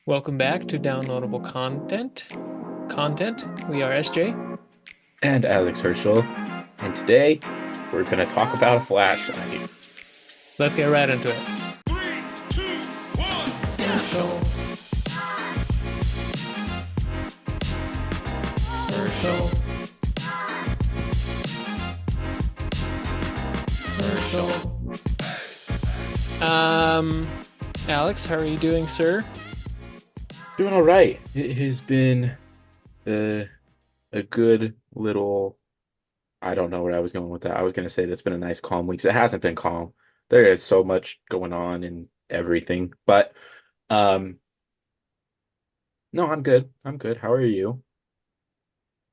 Welcome back to Downloadable Content. We are SJ. And Alex Herschel. And today we're going to talk about a flashlight. Let's get right into it. Three, two, one. Herschel, Herschel, Herschel. Alex, how are you doing, sir? Doing all right. It has been a, a good little, I don't know where I was going with that. I was going to say that's been a nice calm week. It hasn't been calm. There is so much going on and everything. But um no, I'm good. I'm good. How are you?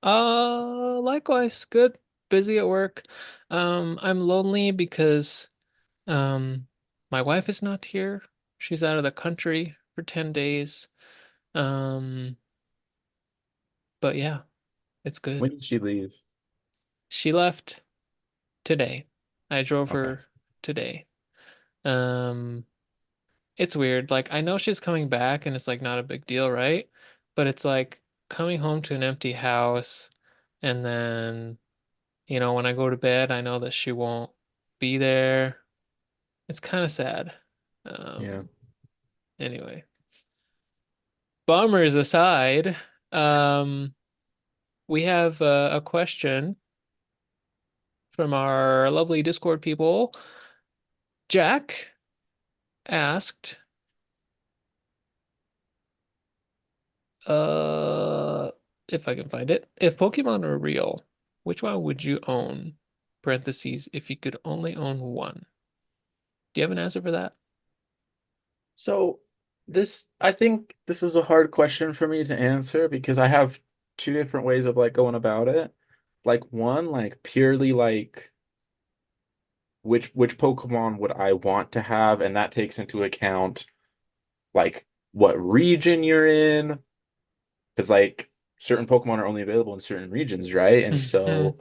Likewise, good. Busy at work. I'm lonely because um my wife is not here. She's out of the country for 10 days. Um, but yeah, it's good. When did she leave? She left today. I drove Okay. her today. Um, it's weird. Like I know she's coming back and it's like not a big deal, right? But it's like coming home to an empty house and then, when I go to bed, I know that she won't be there. It's kind of sad. Yeah. Um, anyway, bummers aside, um, we have a question from our lovely Discord people. Jack asked, uh, if I can find it, if Pokemon are real, which one would you own? Parentheses, if you could only own one. Do you have an answer for that? So I think this is a hard question for me to answer because I have two different ways of like going about it. Like one, like purely like which Pokemon would I want to have, and that takes into account like what region you're in, because like certain Pokemon are only available in certain regions, right? And so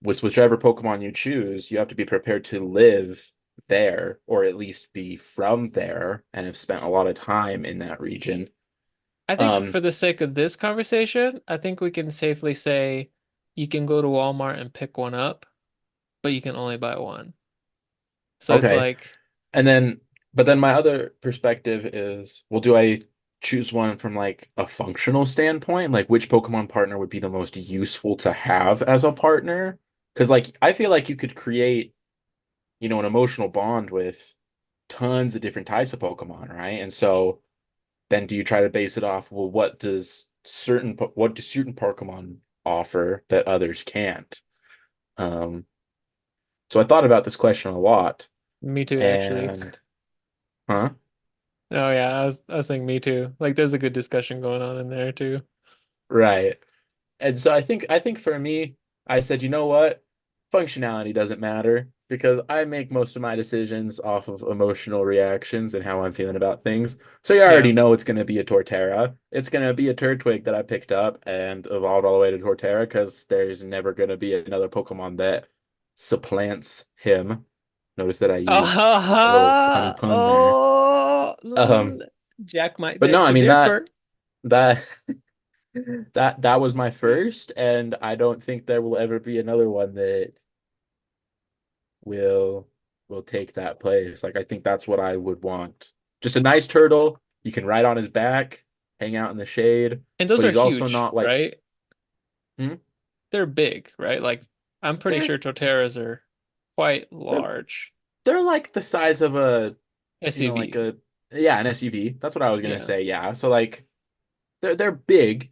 with whichever Pokemon you choose, you have to be prepared to live there or at least be from there and have spent a lot of time in that region. I think Um, for the sake of this conversation, I think we can safely say you can go to Walmart and pick one up, but you can only buy one. So it's okay. like, But then my other perspective is, well, do I choose one from like a functional standpoint? Like which Pokemon partner would be the most useful to have as a partner? Because like I feel like you could create, an emotional bond with tons of different types of Pokemon, right? And so then do you try to base it off, well, what do certain Pokemon offer that others can't? Um, so I thought about this question a lot, me too, actually. and huh? Oh yeah, I was saying me too. Like there's a good discussion going on in there too. Right. And so I think for me, I said, you know what? Functionality doesn't matter because I make most of my decisions off of emotional reactions and how I'm feeling about things. So you Yeah. already know it's going to be a Torterra. It's going to be a Turtwig that I picked up and evolved all the way to Torterra because there's never going to be another Pokemon that supplants him. Notice that I used a little Ah, pun there. oh, Um, Jack might but no, beg I to mean that differ. that that was my first, and I don't think there will ever be another one that will will take that place. Like I think that's what I would want. Just a nice turtle. You can ride on his back, hang out in the shade, And those but are he's also huge, not like right? hmm? They're big, right? Like I'm pretty They're sure Toteras are quite they're large. they're like the size of a, like SUV. a yeah, an SUV. That's what I was gonna Yeah. say. Yeah. So like they're big.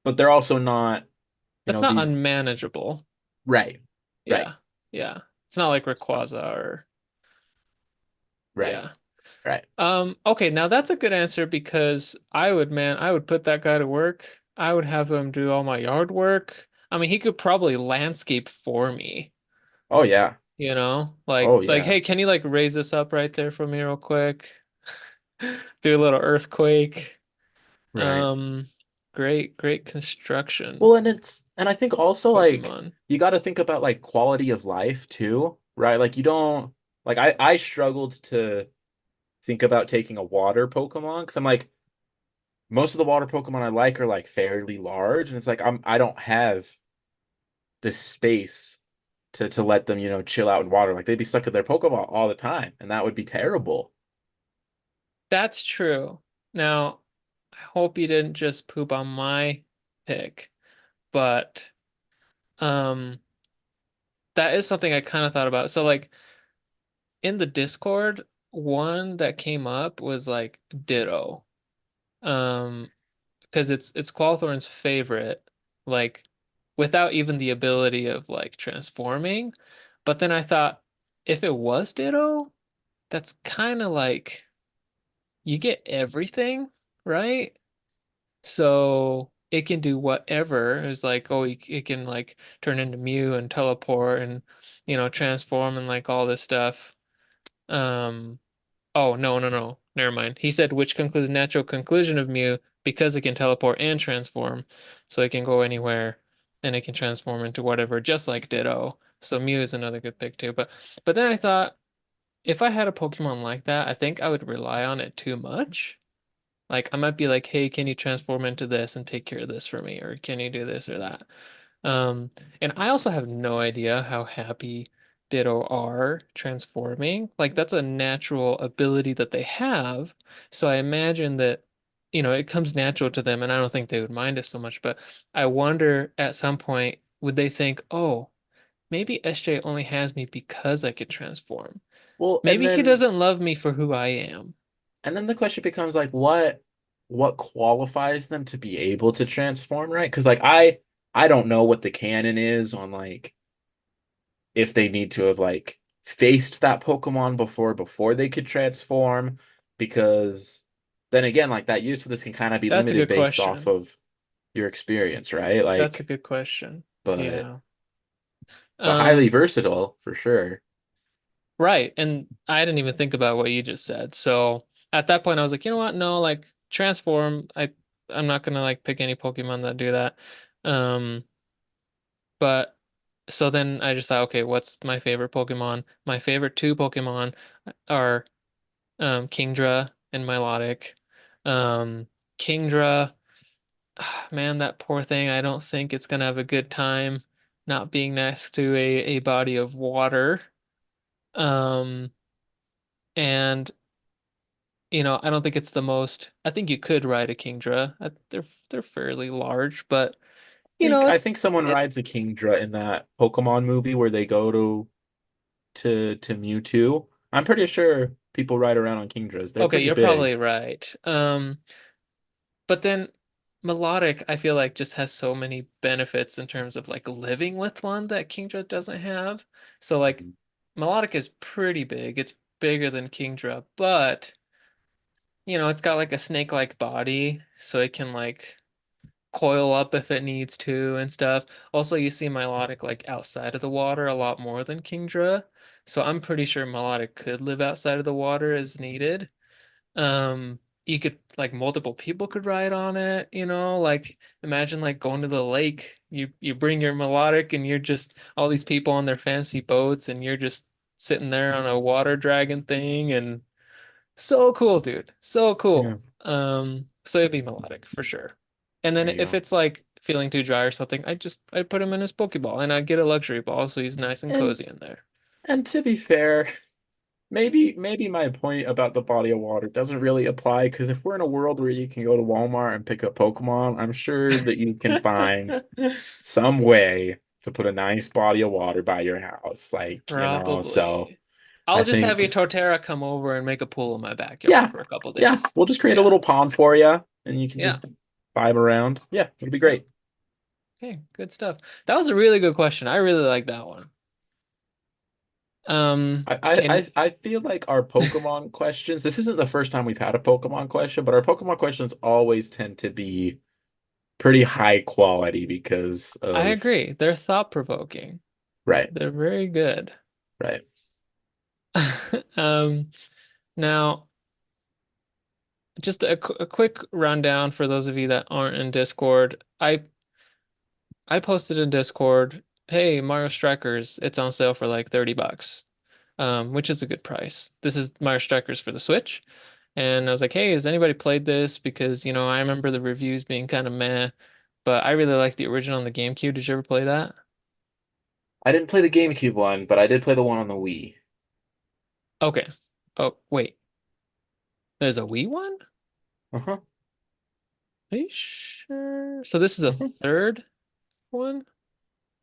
But they're also not, That's not these unmanageable. right. Right. Yeah. Yeah. It's not like Rayquaza or Right. yeah. Right. Okay, now that's a good answer because I would put that guy to work. I would have him do all my yard work. I mean, he could probably landscape for me, Oh yeah. you know? Oh Like, yeah. hey, can you like raise this up right there for me real quick? Do a little earthquake. Right. Um, great construction Well, and I think also like Pokemon. you got to think about like quality of life too, right? Like you don't like I struggled to think about taking a water Pokemon because I'm like, most of the water Pokemon I like are like fairly large, and it's like I don't have the space to let them, chill out in water. Like they'd be stuck in their Pokeball all the time, and that would be terrible. That's true. Now, I hope you didn't just poop on my pick, but um that is something I kind of thought about. So like in the Discord, one that came up was like Ditto. Um, because it's Qualthorne's favorite, like without even the ability of like transforming. But then I thought if it was Ditto, that's kind of like you get everything, right? So it can do whatever. It's like, oh, it can like turn into Mew and teleport and transform and like all this stuff. Um, oh no, no, no. Never mind. He said which concludes natural conclusion of Mew because it can teleport and transform. So it can go anywhere and it can transform into whatever, just like Ditto. So Mew is another good pick too. But then I thought if I had a Pokemon like that, I think I would rely on it too much. Like I might be like, hey, can you transform into this and take care of this for me? Or can you do this or that? Um, and I also have no idea how happy Ditto are transforming. Like that's a natural ability that they have. So I imagine that, it comes natural to them, and I don't think they would mind it so much. But I wonder at some point, would they think, oh, maybe SJ only has me because I can transform. Well, and Maybe he then doesn't love me for who I am. and then the question becomes like, what qualifies them to be able to transform, right? Because like I don't know what the canon is on like if they need to have like faced that Pokemon before they could transform, because then again, like that use for this can kind of be That's a limited good based off question. of your experience, right? That's a Like, good question. but Yeah. highly Um, versatile for sure. right. And I didn't even think about what you just said. So at that point I was like, you know what? No, like transform. I'm not gonna like pick any Pokemon that do that. Um, but so then I just thought, okay, what's my favorite Pokemon? My favorite two Pokemon are Kingdra and Milotic. Um, Kingdra, man, that poor thing, I don't think it's gonna have a good time not being next to a body of water. Um, and I don't think it's the most. I think you could ride a Kingdra. They're fairly large, but I it's think someone it. rides a Kingdra in that Pokemon movie where they go to Mewtwo. I'm pretty sure people ride around on Kingdras. They're Okay, pretty you're probably big. right. But then Melodic, I feel like just has so many benefits in terms of like living with one that Kingdra doesn't have. So like Mhm. Melodic is pretty big. It's bigger than Kingdra, but it's got like a snake-like body, so it can like coil up if it needs to and stuff. Also, you see Milotic like outside of the water a lot more than Kingdra. So I'm pretty sure Milotic could live outside of the water as needed. You could like multiple people could ride on it, like imagine like going to the lake. You bring your Milotic and you're just all these people on their fancy boats and you're just sitting there on a water dragon thing and so cool, dude. So Yeah, cool. So it'd be Melodic for sure. And then there you if go. it's like feeling too dry or something, I'd put him in his Pokeball and I'd get a luxury ball so he's nice and And cozy in there. and to be fair, maybe my point about the body of water doesn't really apply because if we're in a world where you can go to Walmart and pick up Pokemon, I'm sure that you can find some way to put a nice body of water by your house. Like, so Probably. I'll I just have your think, Torterra come over and make a pool in my backyard yeah, for a couple yeah, days. we'll just create a Yeah. little pond for you and you can Yeah. just vibe around. Yeah, it'll be Yep. great. Okay, good stuff. That was a really good question. I really like that one. I, I Can I I feel like our Pokemon questions, this isn't the first time we've had a Pokemon question, but our Pokemon questions always tend to be pretty high quality because I of agree. They're thought-provoking. right, They're very good. right. Um, now just a quick rundown for those of you that aren't in Discord. I posted in Discord, hey, Mario Strikers, it's on sale for like $30. which is a good price. This is Mario Strikers for the Switch. And I was like, hey, has anybody played this? Because, I remember the reviews being kind of meh, but I really like the original on the GameCube. Did you ever play that? I didn't play the GameCube one, but I did play the one on the Wii. Okay. Oh, wait. There's a Wii one? Uh-huh. Are you sure? So this is a Uh-huh. third one?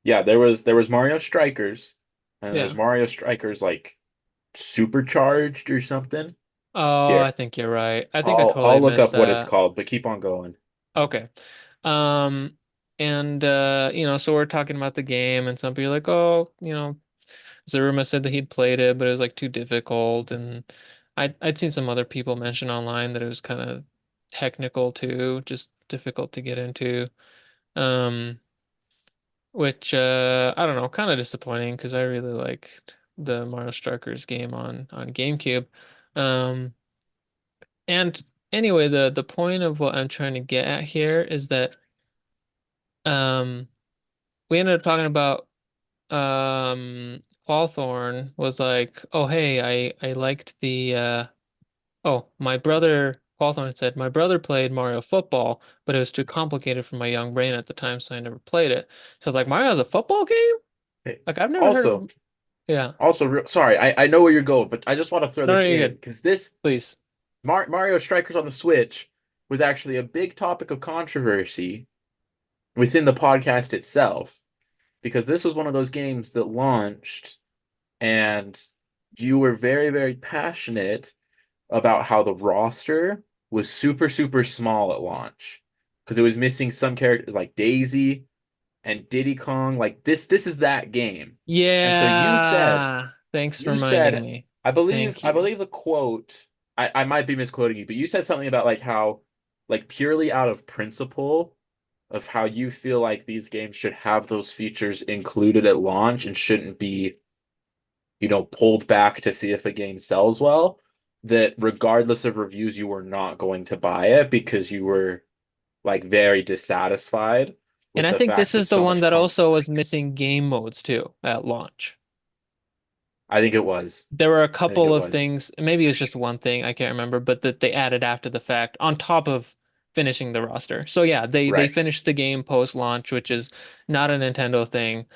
Yeah, there was Mario Strikers, and there's Yeah. Mario Strikers like supercharged or something. Oh, I Here, think you're right. I think I I'll totally look missed up what it's that. called, but keep on going. Okay. Um, and so we're talking about the game, and some people are like, oh, Zaruma said that he'd played it, but it was like too difficult, and I'd seen some other people mention online that it was kind of technical too, just difficult to get into. Um, which I don't know, kind of disappointing because I really liked the Mario Strikers game on GameCube. Um, and anyway, the point of what I'm trying to get at here is that um we ended up talking about Qualthorn was like, "Oh hey, I liked the my brother Qualthorn said my brother played Mario Football, but it was too complicated for my young brain at the time, so I never played it." So I was like, "Mario's a football game? Hey, Like I've never heard also, of." Yeah. sorry, I know where you're going, but I just want to throw No, no, this you're in good. because this Please. Mario Strikers on the Switch was actually a big topic of controversy within the podcast itself because this was one of those games that launched and you were very, very passionate about how the roster was super, super small at launch because it was missing some characters like Daisy and Diddy Kong. Like this is that game. And so Yeah. Thanks for you reminding said, me. I believe, Thank I you. believe the quote, I might be misquoting you, but you said something about like how, like purely out of principle of how you feel like these games should have those features included at launch and shouldn't be pulled back to see if a game sells well, that regardless of reviews, you were not going to buy it because you were like very dissatisfied And with I the think this fact that is the so one much that content also was was missing. missing game modes too at launch. I think it was. There were a I think couple it of was. things, maybe it's just one thing, I can't remember, but that they added after the fact on top of finishing the roster. So yeah, they Right. finished the game post-launch, which is not a Nintendo thing.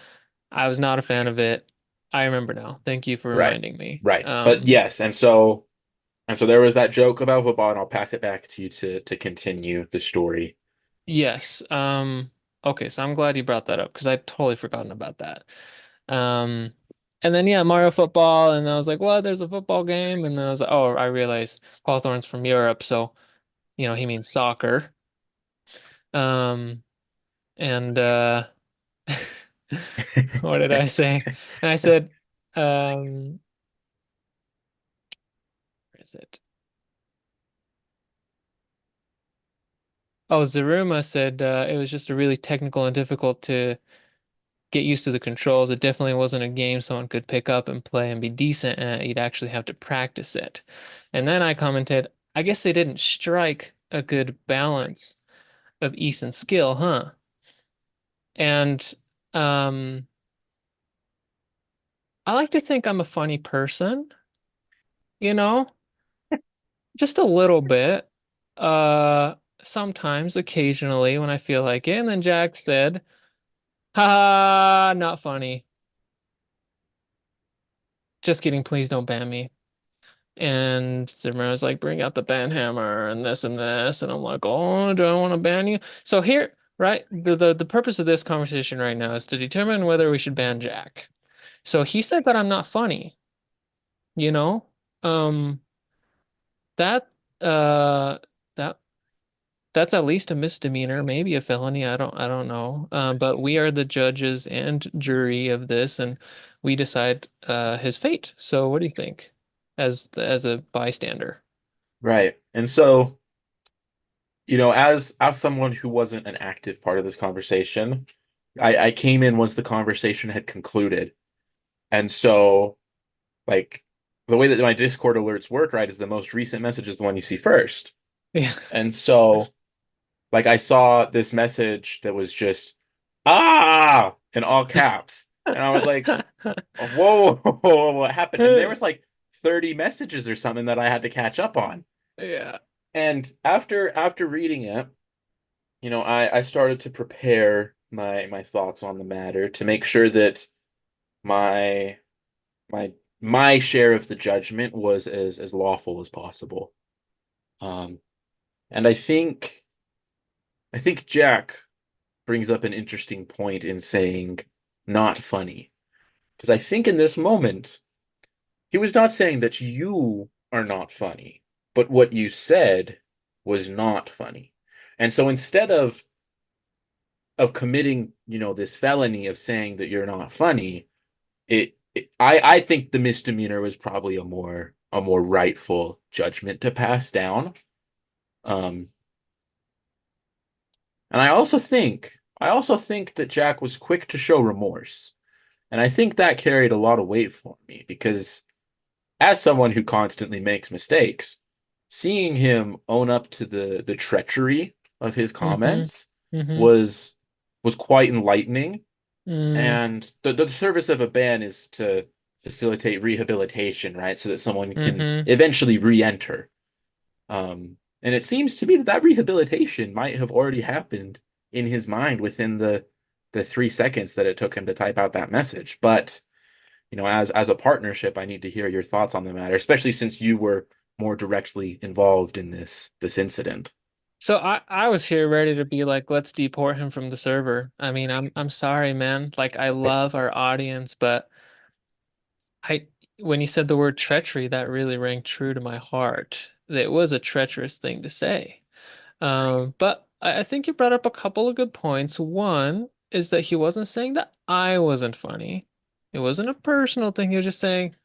I was not a fan of it. I remember now. Thank you for Right. reminding me. Right. But yes, and so there was that joke about football, and I'll pass it back to you to continue the story. Yes. Okay, so I'm glad you brought that up because I'd totally forgotten about that. Um, and then yeah, Mario Football, and I was like, "What? There's a football game?" And then I was like, "Oh, I realized Hawthorne's from Europe, so he means soccer." Um, and what did I say? And I said, um, where is it? Oh, Zaruma said it was just a really technical and difficult to get used to the controls. It definitely wasn't a game someone could pick up and play and be decent at. You'd actually have to practice it. And then I commented, I guess they didn't strike a good balance of ease and skill, huh? And um, I like to think I'm a funny person, you know, just a little bit. Uh, Sometimes, occasionally, when I feel like it. And then Jack said, "Ha, not funny. Just kidding. Please don't ban me." And Zimmer was like, bring out the ban hammer and this and this. And I'm like, oh, do I want to ban you? So here, right, the purpose of this conversation right now is to determine whether we should ban Jack. So he said that I'm not funny, you know? Um, that uh that that's at least a misdemeanor, maybe a felony. I don't know. But we are the judges and jury of this, and we decide his fate. So what do you think as a bystander? Right. And so, as someone who wasn't an active part of this conversation, I came in once the conversation had concluded. And so, like, the way that my Discord alerts work, right, is the most recent message is the one you see first. Yeah. And so, like, I saw this message that was just, ah, in all caps. And I was like, whoa, what happened? And there was like 30 messages or something that I had to catch up on. Yeah. And after reading it, I started to prepare my thoughts on the matter to make sure that my my my share of the judgment was as lawful as possible. Um, and I think Jack brings up an interesting point in saying not funny. Because I think in this moment, he was not saying that you are not funny, but what you said was not funny. And so instead of committing, this felony of saying that you're not funny, I think the misdemeanor was probably a more rightful judgment to pass down. Um, and I also think that Jack was quick to show remorse. And I think that carried a lot of weight for me because as someone who constantly makes mistakes, seeing him own up to the treachery of his Mm-hmm. comments Mm-hmm. was was quite enlightening. Mm, And the service of a ban is to facilitate rehabilitation, right? So that someone can mm-hmm. eventually re-enter. And it seems to me that rehabilitation might have already happened in his mind within the 3 seconds that it took him to type out that message. But as a partnership, I need to hear your thoughts on the matter, especially since you were more directly involved in this incident. So I was here ready to be like, let's deport him from the server. I mean, I'm sorry, man. Like I love our audience, but I when you said the word treachery, that really rang true to my heart. It was a treacherous thing to say. But I think you brought up a couple of good points. One is that he wasn't saying that I wasn't funny. It wasn't a personal thing. He was just saying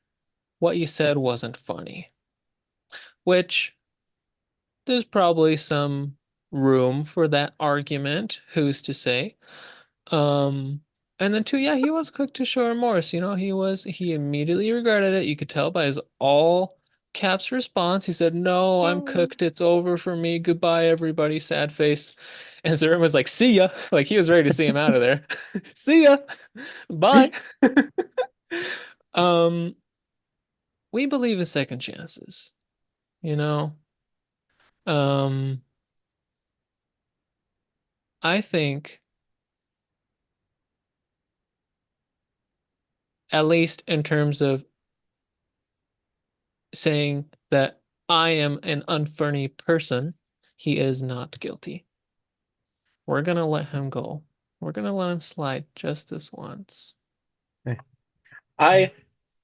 what you said wasn't funny, which there's probably some room for that argument. Who's to say? Um, and then two, yeah, he was quick to show remorse. He immediately regretted it. You could tell by his all caps response. He said, "No, I'm cooked. It's over for me. Goodbye, everybody." Sad face. And Zerm was like, "See ya." Like he was ready to see him out of there. See ya. Bye. Um, we believe in second chances, you know? Um, I think, at least in terms of saying that I am an unfunny person, he is not guilty. We're gonna let him go. We're gonna let him slide just this once. I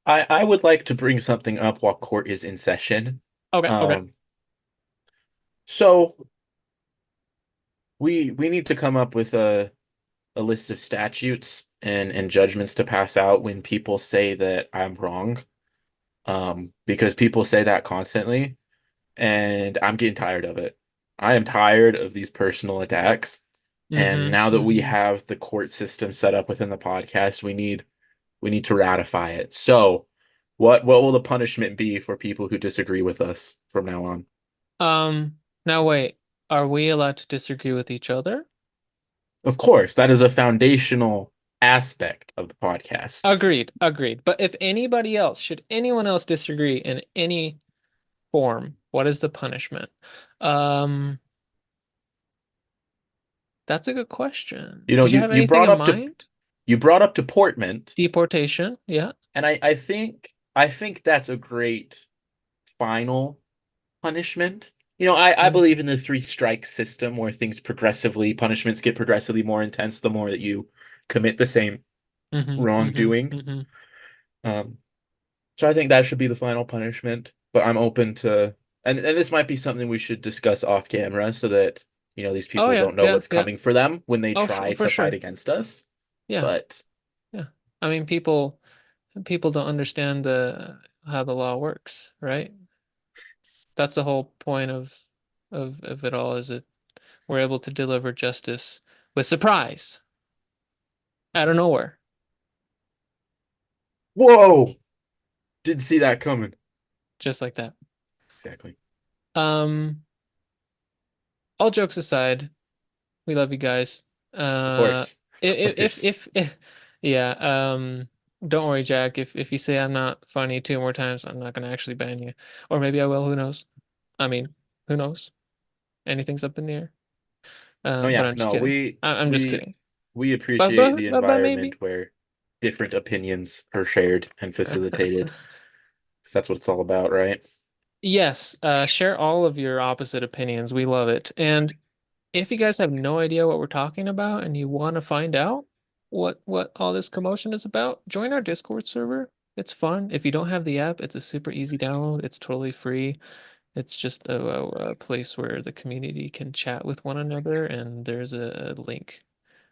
I would like to bring something up while court is in session. Okay, okay. Um, so we need to come up with a list of statutes and judgments to pass out when people say that I'm wrong. Because people say that constantly, and I'm getting tired of it. I am tired of these personal attacks. And Mm-hmm. now that we Mm-hmm. have the court system set up within the podcast, we need to ratify it. So, what will the punishment be for people who disagree with us from now on? Now wait, are we allowed to disagree with each other? Of course, that is a foundational aspect of the podcast. Agreed, agreed. But if anybody else, should anyone else disagree in any form, what is the punishment? Um, that's a good question. You know, Did you you have you anything brought in up to mind? you brought up deportment, Deportation, yeah. and I think that's a great final punishment. I believe in the three strike system where punishments get progressively more intense the more that you commit the same Mm-hmm, mm-hmm, wrongdoing. mm-hmm. Um, so I think that should be the final punishment. But I'm open to, and this might be something we should discuss off camera so that these Oh people yeah, don't know yeah, what's yeah. coming for them when they Oh, try for to fight sure. against us. Yeah, But yeah. I mean, people don't understand the how the law works, right? That's the whole point of it all is that we're able to deliver justice with surprise out of nowhere, whoa, didn't see that coming. just like that. Exactly. Um, all jokes aside, we love you guys. Of Uh, course. Of if if course. if if Yeah. Don't worry, Jack. If you say I'm not funny two more times, I'm not gonna actually ban you. Or maybe I will, who knows? I mean, who knows? Anything's up in the air. No, But yeah, I'm just no, kidding. I'm just we kidding. we appreciate the But maybe. environment where different opinions are shared and facilitated. Because that's what it's all about, right? Yes, share all of your opposite opinions. We love it. And if you guys have no idea what we're talking about and you want to find out what all this commotion is about, join our Discord server. It's fun. If you don't have the app, it's a super easy download. It's totally free. It's just a place where the community can chat with one another, and there's a link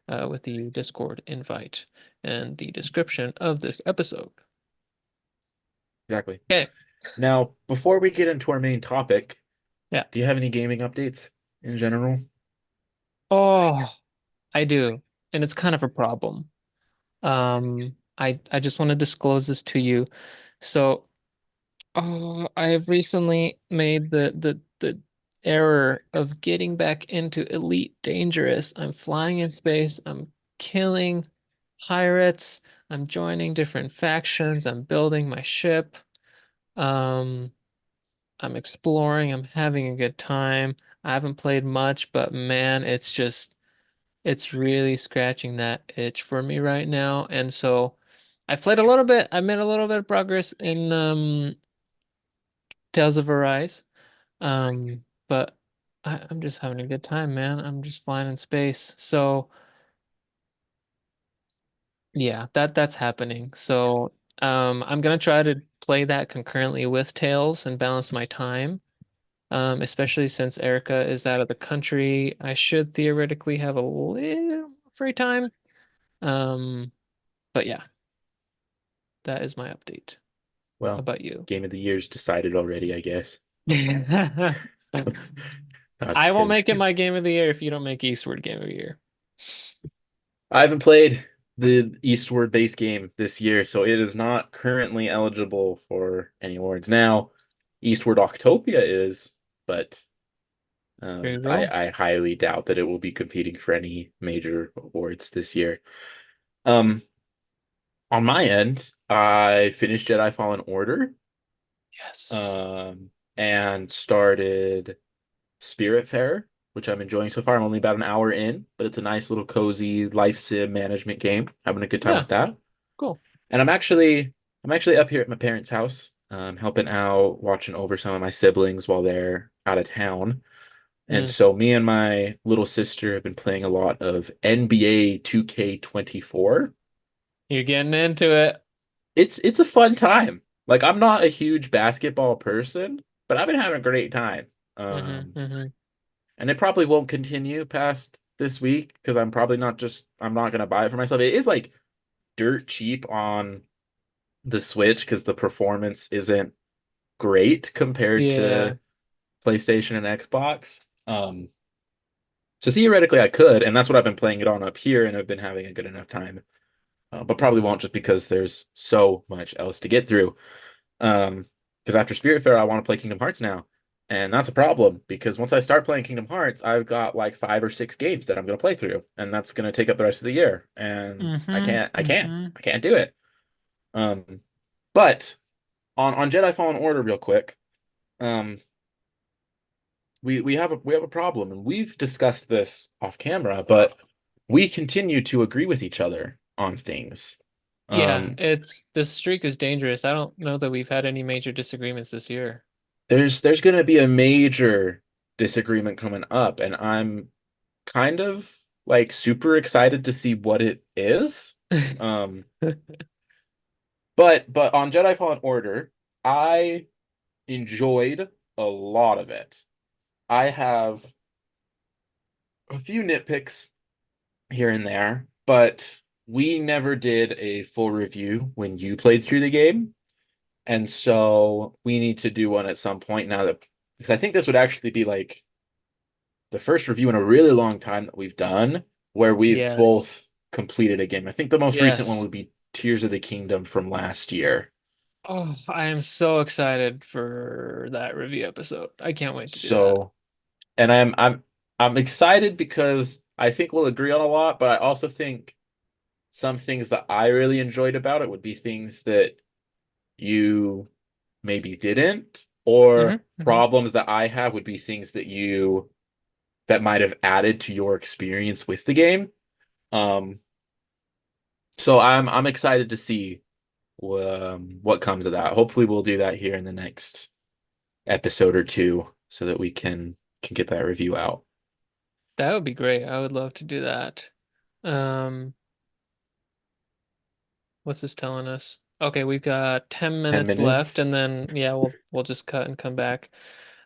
with the Discord invite and the description of this episode. Exactly. Okay. Now, before we get into our main topic, Yeah. do you have any gaming updates in general? Oh, I do. And it's kind of a problem. I just want to disclose this to you. So, I have recently made the error of getting back into Elite Dangerous. I'm flying in space. I'm killing pirates. I'm joining different factions. I'm building my ship. Um, I'm exploring. I'm having a good time. I haven't played much, but man, it's really scratching that itch for me right now. And so I've played a little bit. I made a little bit of progress in Tales of Arise. But I'm just having a good time, man. I'm just flying in space. So yeah, that's happening. So I'm gonna try to play that concurrently with Tales and balance my time. Especially since Erica is out of the country. I should theoretically have a little free time. Um, but yeah, that is my update. How Well, about you? game of the year's decided already, I guess. No, I just won't kidding. make it my game of the year if you don't make Eastward game of the year. I haven't played the Eastward base game this year, so it is not currently eligible for any awards. Now, Eastward Octopia is, but There you go. I highly doubt that it will be competing for any major awards this year. Um, on my end, I finished Jedi Fallen Order, Yes. um, and started Spiritfarer, which I'm enjoying so far. I'm only about an hour in, but it's a nice little cozy life sim management game. Having a good time Yeah, with that. cool. And I'm actually up here at my parents' house, helping out, watching over some of my siblings while they're out of town. And Mm, so me and my little sister have been playing a lot of NBA 2K24. you're getting into it. It's a fun time. Like I'm not a huge basketball person, but I've been having a great time. Hmm. Um, Hmm. and it probably won't continue past this week because I'm not gonna buy it for myself. It is like dirt cheap on the Switch because the performance isn't great compared Yeah. to PlayStation and Xbox. So theoretically I could, and that's what I've been playing it on up here, and I've been having a good enough time. But probably won't just because there's so much else to get through. Because after Spiritfarer, I want to play Kingdom Hearts now. And that's a problem because once I start playing Kingdom Hearts, I've got like 5 or 6 games that I'm going to play through, and that's going to take up the rest of the year. And Hmm. Hmm. I can't do it. Um, but on Jedi Fallen Order, real quick, um, we have a problem, and we've discussed this off camera, but we continue to agree with each other on things. Yeah, Um, it's this streak is dangerous. I don't know that we've had any major disagreements this year. there's going to be a major disagreement coming up, and I'm kind of like super excited to see what it is. Um, but on Jedi Fallen Order, I enjoyed a lot of it. I have a few nitpicks here and there, but we never did a full review when you played through the game. And so we need to do one at some point now that because I think this would actually be like the first review in a really long time that we've done where we've Yes. both completed a game. I think the most recent one Yes. would be Tears of the Kingdom from last year. Oh, I am so excited for that review episode. I can't wait to do that. So, and I'm excited because I think we'll agree on a lot, but I also think some things that I really enjoyed about it would be things that you maybe didn't, or Hmm. problems that I have would be things that might have added to your experience with the game. Um, so I'm excited to see what comes of that. Hopefully, we'll do that here in the next episode or two, so that we can get that review out. That would be great. I would love to do that. Um, what's this telling us? Okay, we've got 10 10 minutes left, minutes. and then yeah, we'll just cut and come back.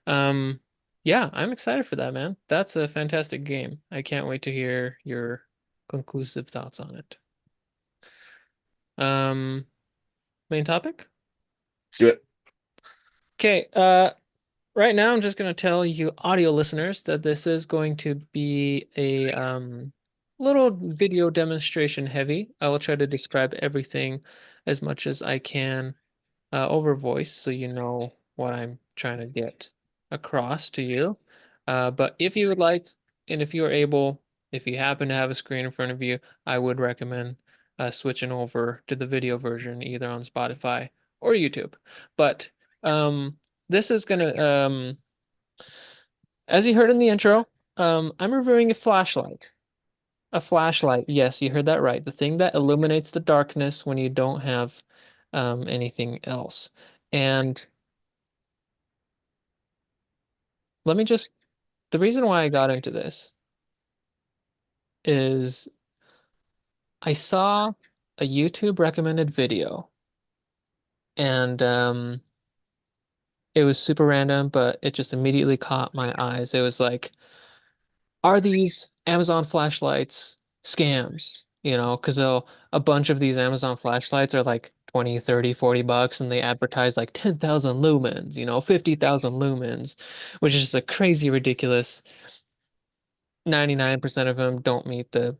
Um, yeah, I'm excited for that, man. That's a fantastic game. I can't wait to hear your conclusive thoughts on it. Um, Main topic? Let's do it. Okay, right now I'm just gonna tell you audio listeners that this is going to be a little video demonstration heavy. I will try to describe everything as much as I can over voice so you know what I'm trying to get across to you. But if you would like, and if you are able, if you happen to have a screen in front of you, I would recommend switching over to the video version either on Spotify or YouTube. But this is gonna, as you heard in the intro, I'm reviewing a flashlight. A flashlight. Yes, you heard that right. The thing that illuminates the darkness when you don't have anything else. And let me just, the reason why I got into this is I saw a YouTube recommended video and it was super random, but it just immediately caught my eyes. It was like, are these Amazon flashlights scams? You know, because a bunch of these Amazon flashlights are like 20, 30, $40 and they advertise like 10,000 lumens, 50,000 lumens, which is just a crazy ridiculous. 99% of them don't meet the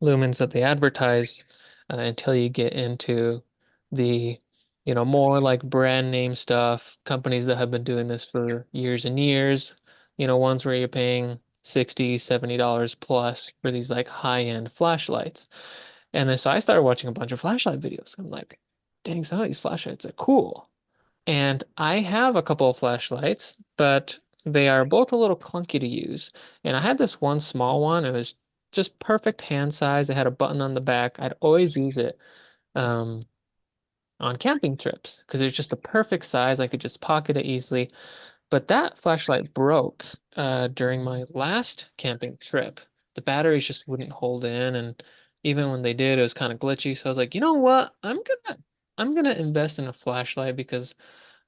lumens that they advertise until you get into the, more like brand name stuff, companies that have been doing this for years and years, ones where you're paying 60, $70 plus for these like high-end flashlights. And then so I started watching a bunch of flashlight videos. I'm like, dang, some of these flashlights are cool. And I have a couple of flashlights, but they are both a little clunky to use. And I had this one small one. It was just perfect hand size. It had a button on the back. I'd always use it um, on camping trips because it's just the perfect size. I could just pocket it easily. But that flashlight broke during my last camping trip. The batteries just wouldn't hold in, and even when they did, it was kind of glitchy. So I was like, you know what? I'm gonna invest in a flashlight because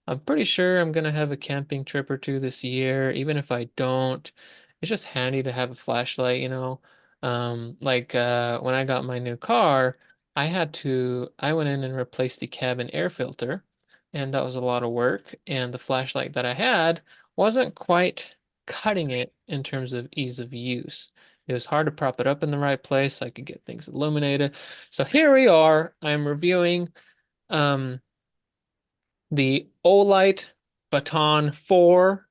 I'm pretty sure I'm gonna have a camping trip or two this year. Even if I don't, it's just handy to have a flashlight. Like when I got my new car, I went in and replaced the cabin air filter, and that was a lot of work. And the flashlight that I had wasn't quite cutting it in terms of ease of use. It was hard to prop it up in the right place so I could get things illuminated. So here we are. I'm reviewing um the Olight Baton 4.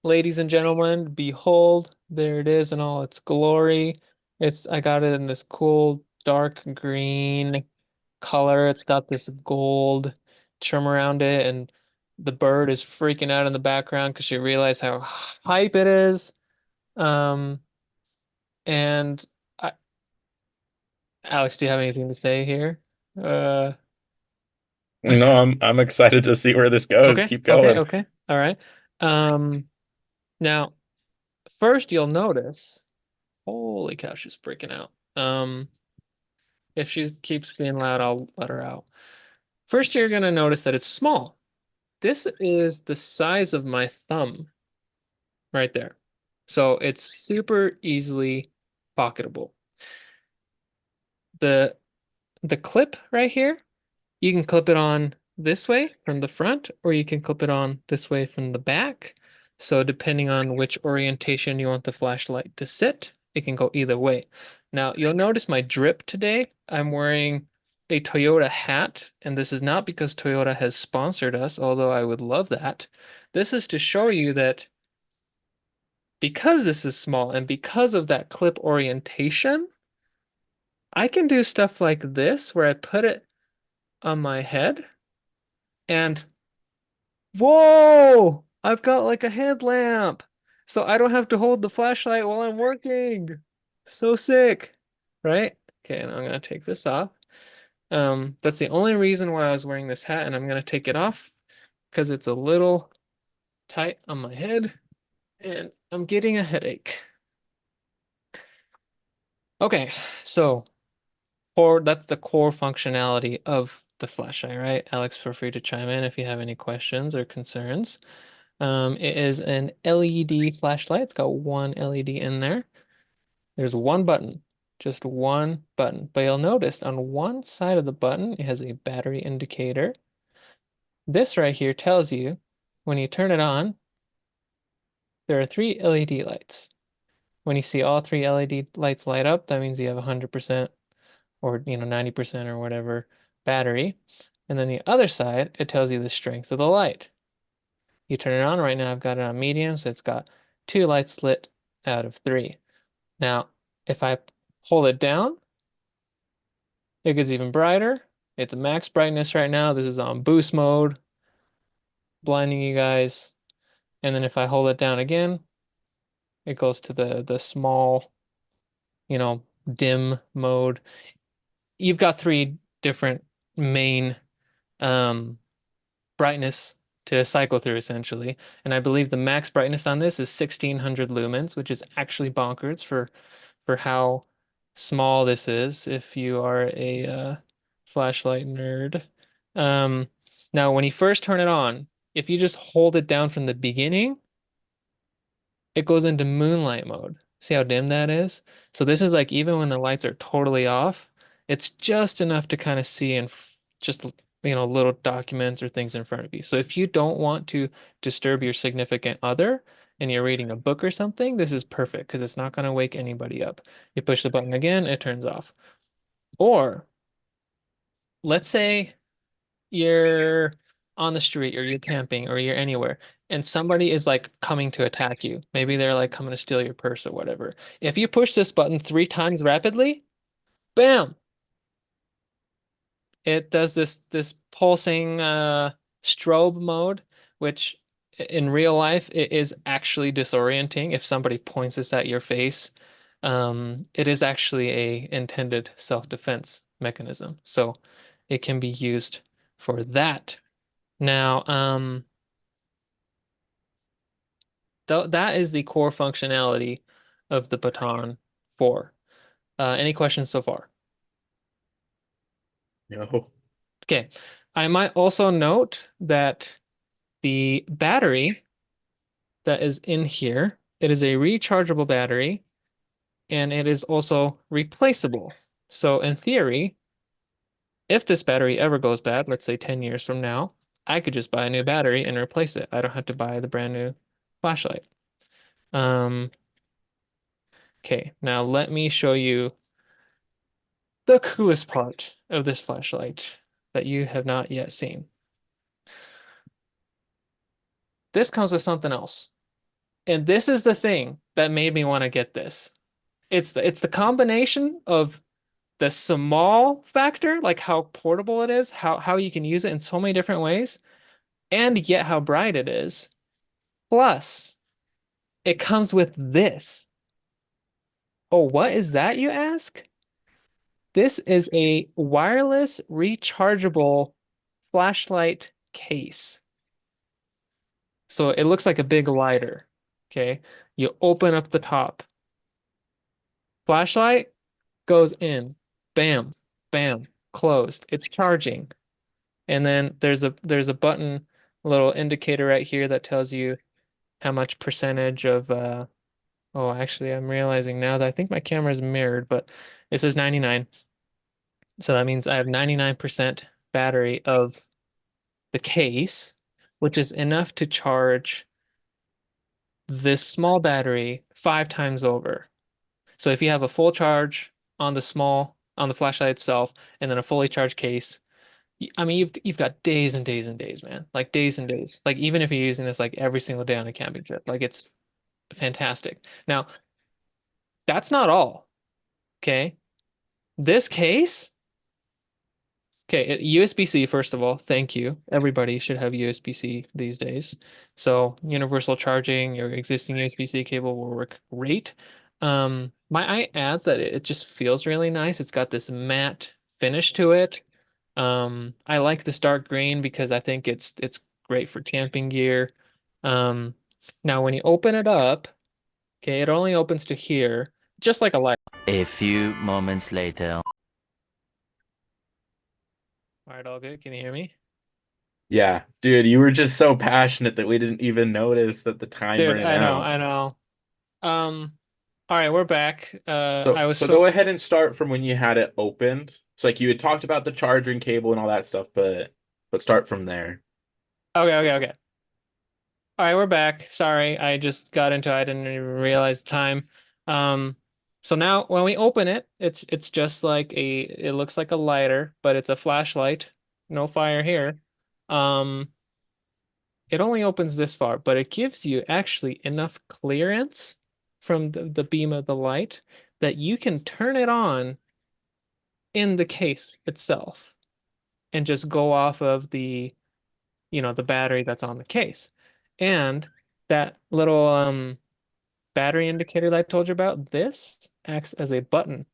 Ladies and gentlemen, behold, there it is in all its glory. I got it in this cool dark green color. It's got this gold trim around it, and the bird is freaking out in the background because she realized how hype it is. Um, and I, Alex, do you have anything to say here? Uh, No, I'm excited to see where this goes. okay, Keep okay, going. okay. All right. Um, Now, first you'll notice, holy cow, she's freaking out. If she keeps being loud, I'll let her out. First, you're gonna notice that it's small. This is the size of my thumb right there. So it's super easily pocketable. The the clip right here, you can clip it on this way from the front, or you can clip it on this way from the back. So depending on which orientation you want the flashlight to sit, it can go either way. Now, you'll notice my drip today. I'm wearing a Toyota hat, and this is not because Toyota has sponsored us, although I would love that. This is to show you that because this is small and because of that clip orientation, I can do stuff like this where I put it on my head and whoa, I've got like a headlamp. So I don't have to hold the flashlight while I'm working. So sick, right? Okay, and I'm gonna take this off. That's the only reason why I was wearing this hat, and I'm gonna take it off because it's a little tight on my head and I'm getting a headache. Okay, so that's the core functionality of the flashlight, right? Alex, feel free to chime in if you have any questions or concerns. It is an LED flashlight. It's got one LED in there. There's one button, just one button. But you'll notice on one side of the button, it has a battery indicator. This right here tells you when you turn it on, there are three LED lights. When you see all three LED lights light up, that means you have 100% or 90% or whatever battery. And then the other side, it tells you the strength of the light. You turn it on right now, I've got it on medium, so it's got two lights lit out of three. Now, if I hold it down, it gets even brighter. It's max brightness right now. This is on boost mode, blinding you guys. And then if I hold it down again, it goes to the small, you know, dim mode. You've got three different main um brightness to cycle through essentially. And I believe the max brightness on this is 1600 lumens, which is actually bonkers for how small this is if you are a flashlight nerd. Um, Now when you first turn it on, if you just hold it down from the beginning, it goes into moonlight mode. See how dim that is? So this is like even when the lights are totally off, it's just enough to kind of see and just little documents or things in front of you. So if you don't want to disturb your significant other and you're reading a book or something, this is perfect because it's not going to wake anybody up. You push the button again, it turns off. Or let's say you're on the street or you're camping or you're anywhere and somebody is like coming to attack you. Maybe they're like coming to steal your purse or whatever. If you push this button three times rapidly, bam, it does this pulsing strobe mode, which in real life it is actually disorienting if somebody points this at your face. It is actually a intended self-defense mechanism. So it can be used for that. Now, that is the core functionality of the Baton 4. Any questions so far? No. Okay. I might also note that the battery that is in here, it is a rechargeable battery and it is also replaceable. So in theory, if this battery ever goes bad, let's say 10 years from now, I could just buy a new battery and replace it. I don't have to buy the brand new flashlight. Um, okay, now let me show you the coolest part of this flashlight that you have not yet seen. This comes with something else. And this is the thing that made me want to get this. It's the combination of the small factor, like how portable it is, how you can use it in so many different ways, and yet how bright it is. Plus, it comes with this. Oh, what is that, you ask? This is a wireless rechargeable flashlight case. So it looks like a big lighter. Okay. You open up the top. Flashlight goes in. Bam, bam, closed. It's charging. And then there's a button, a little indicator right here that tells you how much percentage of oh, actually I'm realizing now that I think my camera is mirrored, but it says 99. So that means I have 99% battery of the case, which is enough to charge this small battery 5 times over. So if you have a full charge on the flashlight itself, and then a fully charged case, I mean you've got days and days and days, man. Like days and days. Like even if you're using this like every single day on a camping trip, like it's fantastic. Now, that's not all. Okay. This case, okay, USB-C, first of all, thank you. Everybody should have USB-C these days. So universal charging, your existing USB-C cable will work great. I add that it just feels really nice. It's got this matte finish to it. I like this dark green because I think it's great for camping gear. Um, Now when you open it up, okay, it only opens to here, just like a light. A few moments later. All right, all good. Can you hear me? Yeah, dude, you were just so passionate that we didn't even notice that the time Dude, ran I know, out. I know. All right, we're back. So I was so so go ahead and start from when you had it opened. So like you had talked about the charging cable and all that stuff, but start from there. okay. All right, we're back. Sorry, I just got into it. I didn't even realize the time. Um, so now when we open it, it's just like it looks like a lighter, but it's a flashlight. No fire here. Um, it only opens this far, but it gives you actually enough clearance from the beam of the light that you can turn it on in the case itself and just go off of the battery that's on the case. And that little battery indicator that I told you about, this acts as a button.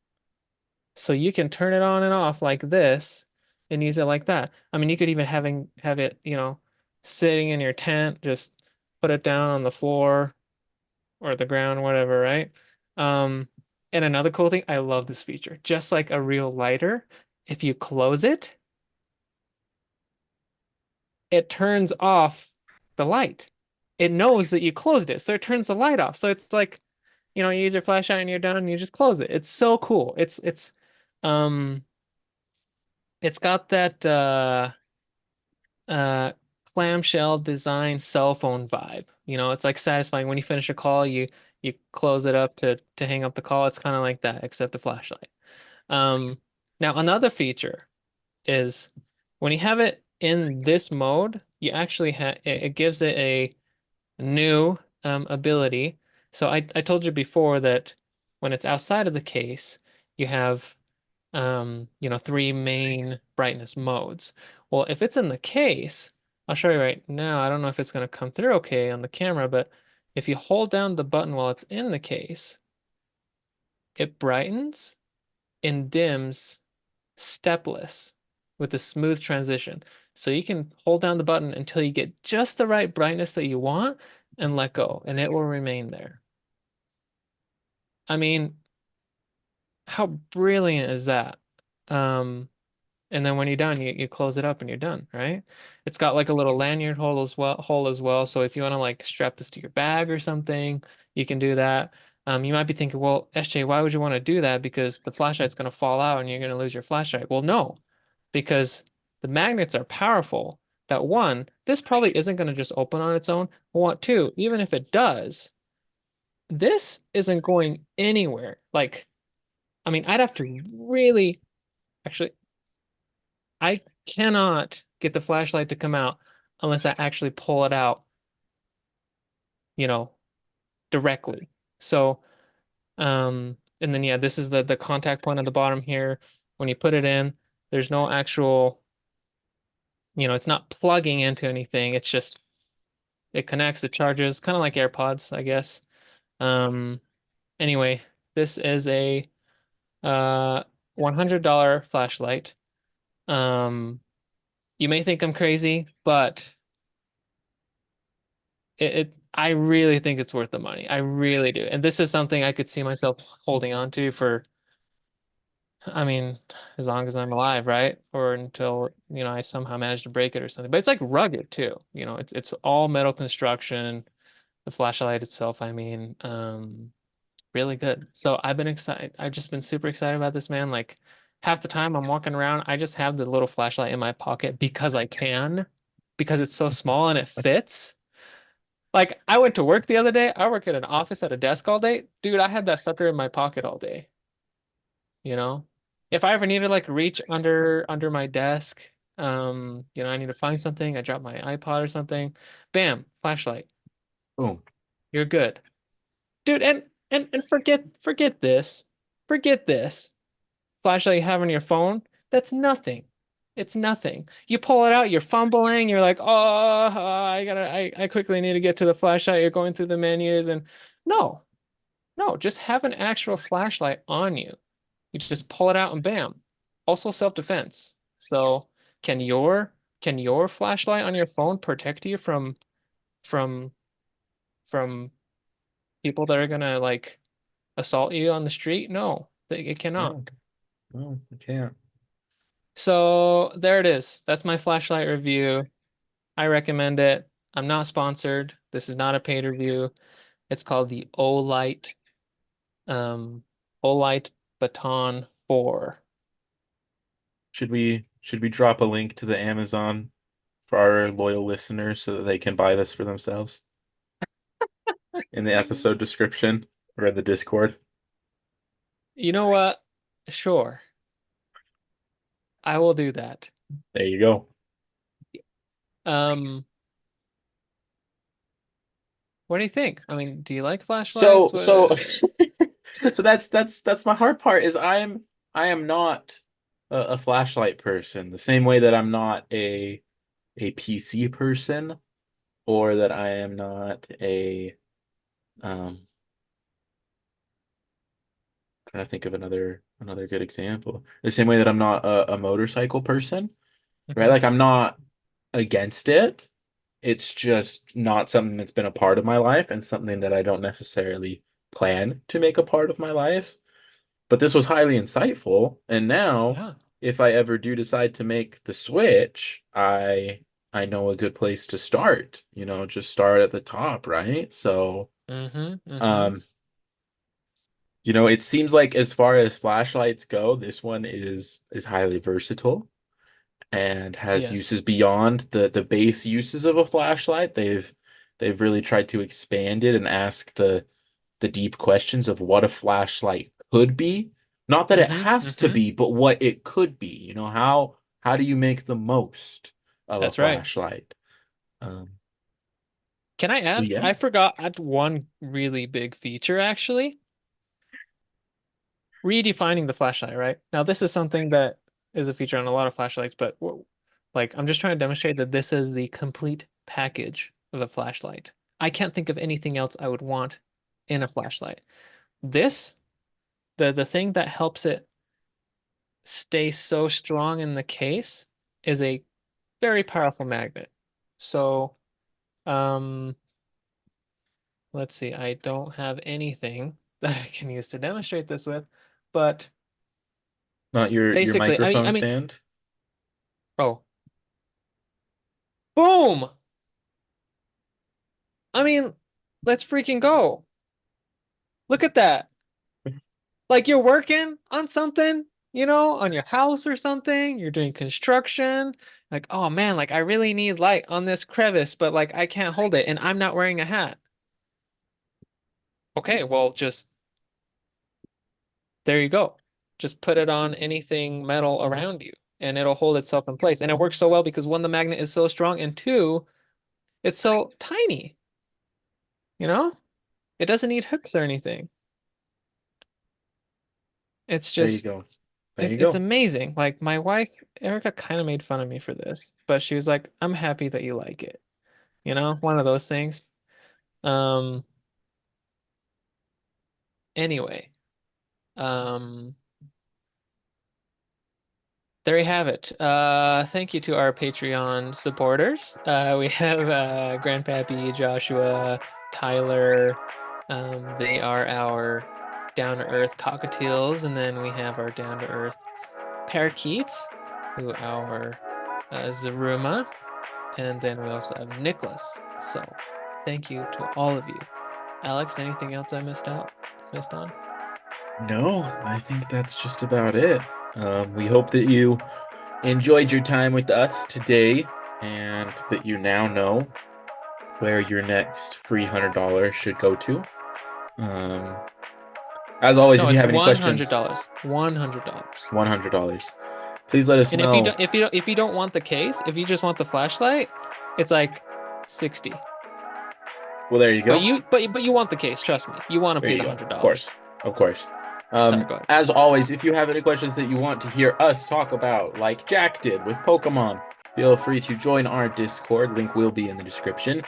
So you can turn it on and off like this and use it like that. I mean, you could even have it, sitting in your tent, just put it down on the floor or the ground, whatever, right? Um, and another cool thing, I love this feature. Just like a real lighter, if you close it, it turns off the light. It knows that you closed it, so it turns the light off. So it's like, you use your flashlight and you're done and you just close it. It's so cool. Um it's got that uh clamshell design cell phone vibe. It's like satisfying when you finish a call, you close it up to hang up the call. It's kind of like that, except a flashlight. Um Now another feature is when you have it in this mode, you actually have it gives it a new ability. So I told you before that when it's outside of the case, you have three main brightness modes. Well, if it's in the case, I'll show you right now. I don't know if it's going to come through okay on the camera, but if you hold down the button while it's in the case, it brightens and dims stepless with a smooth transition. So you can hold down the button until you get just the right brightness that you want and let go, and it will remain there. I mean, how brilliant is that? Um, and then when you're done, you close it up and you're done, right? It's got like a little lanyard hole as well. So if you want to like strap this to your bag or something, you can do that. You might be thinking, well, SJ, why would you want to do that? Because the flashlight's going to fall out and you're going to lose your flashlight. Well, no, because the magnets are powerful. That one, this probably isn't going to just open on its own. Well, two, even if it does, this isn't going anywhere. Like, I mean, I'd have to really, actually, I cannot get the flashlight to come out unless I actually pull it out, you know, directly. So, and then yeah, this is the contact point at the bottom here. When you put it in, there's no actual, it's not plugging into anything. It's just it connects, it charges, kind of like AirPods, I guess. Um, anyway, this is a uh $100 flashlight. Um, you may think I'm crazy, but I really think it's worth the money. I really do. And this is something I could see myself holding on to for, I mean, as long as I'm alive, right? Or until, I somehow manage to break it or something. But it's like rugged too. It's all metal construction. The flashlight itself, I mean, really good. So I've been excited. I've just been super excited about this, man. Like half the time I'm walking around, I just have the little flashlight in my pocket because I can, because it's so small and it fits. Like I went to work the other day. I work at an office at a desk all day. Dude, I had that sucker in my pocket all day, you know? If I ever need to like reach under my desk, I need to find something, I drop my iPod or something, bam, flashlight. Boom. You're good. Dude, and forget this. Forget this. flashlight you have on your phone, that's nothing. It's nothing. You pull it out, you're fumbling, you're like, oh, I quickly need to get to the flashlight. You're going through the menus and no, no, just have an actual flashlight on you. You just pull it out and bam. Also self-defense. So can your can your flashlight on your phone protect you from from people that are gonna like assault you on the street? No, it No, cannot. no, I can't. So there it is. That's my flashlight review. I recommend it. I'm not sponsored. This is not a paid review. It's called the Olight um Olight Baton 4. Should we drop a link to the Amazon for our loyal listeners so that they can buy this for themselves in the episode description or in the Discord? You know what? Sure. I will do that. There you go. Um, what do you think? I mean, do you like flashlights? So What so so that's my hard part is I am not a flashlight person the same way that I'm not a PC person or that I am not a trying to think of another good example. The same way that I'm not a motorcycle person, right? Mhm. Like I'm not against it. It's just not something that's been a part of my life and something that I don't necessarily plan to make a part of my life. But this was highly insightful. And now, Yeah. if I ever do decide to make the switch, I know a good place to start. Just start at the top, right? So, Mm-hmm. Mm-hmm. um, it seems like as far as flashlights go, this one is highly versatile and has Yes. uses beyond the base uses of a flashlight. They've really tried to expand it and ask the deep questions of what a flashlight could be. Not that it Mm-hmm. has to Mm-hmm. be, but what it could be. How do you make the most of a That's right. flashlight? Um, Can I but add? yeah, I forgot at one really big feature actually. Redefining the flashlight, right? Now, this is something that is a feature on a lot of flashlights, but like I'm just trying to demonstrate that this is the complete package of a flashlight. I can't think of anything else I would want in a flashlight. This, the thing that helps it stay so strong in the case is a very powerful magnet. So, um, let's see, I don't have anything that I can use to demonstrate this with, but not your basically, I mean, microphone I mean, stand. oh, boom! I mean, let's freaking go. Look at that. Like you're working on something, on your house or something. You're doing construction. Like, oh man, like I really need light on this crevice, but like I can't hold it and I'm not wearing a hat. Okay, well, just there you go. Just put it on anything metal around you and it'll hold itself in place. And it works so well because one, the magnet is so strong, and two, it's so tiny, you know? It doesn't need hooks or anything. It's There you just go. There it's you it's go. amazing. Like my wife, Erica, kind of made fun of me for this, but she was like, "I'm happy that you like it." One of those things. Um, anyway, um, there you have it. Thank you to our Patreon supporters. We have Grandpappy, Joshua, Tyler. They are our down to earth cockatiels, and then we have our down to earth parakeets, who are Zaruma. And then we also have Nicholas. So thank you to all of you. Alex, anything else I missed on? No, I think that's just about it. We hope that you enjoyed your time with us today and that you now know where your next free $100 should go to. Um, as always, if No, you it's have any questions, $100. $100. $100. Please let us And if you know. don't want the case, if you just want the flashlight, it's like 60. Well, there you But go. you want the case, trust me. You want to There pay you the go. hundred Of course. dollars. Of course. Sorry, go ahead. As always, if you have any questions that you want to hear us talk about, like Jack did with Pokemon, feel free to join our Discord. Link will be in the description.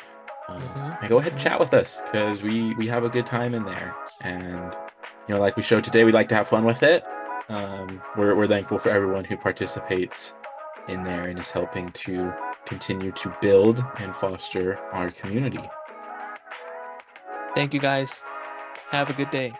And go ahead and chat with us because we have a good time in there. And like we showed today, we like to have fun with it. We're thankful for everyone who participates in there and is helping to continue to build and foster our community. Thank you guys. Have a good day.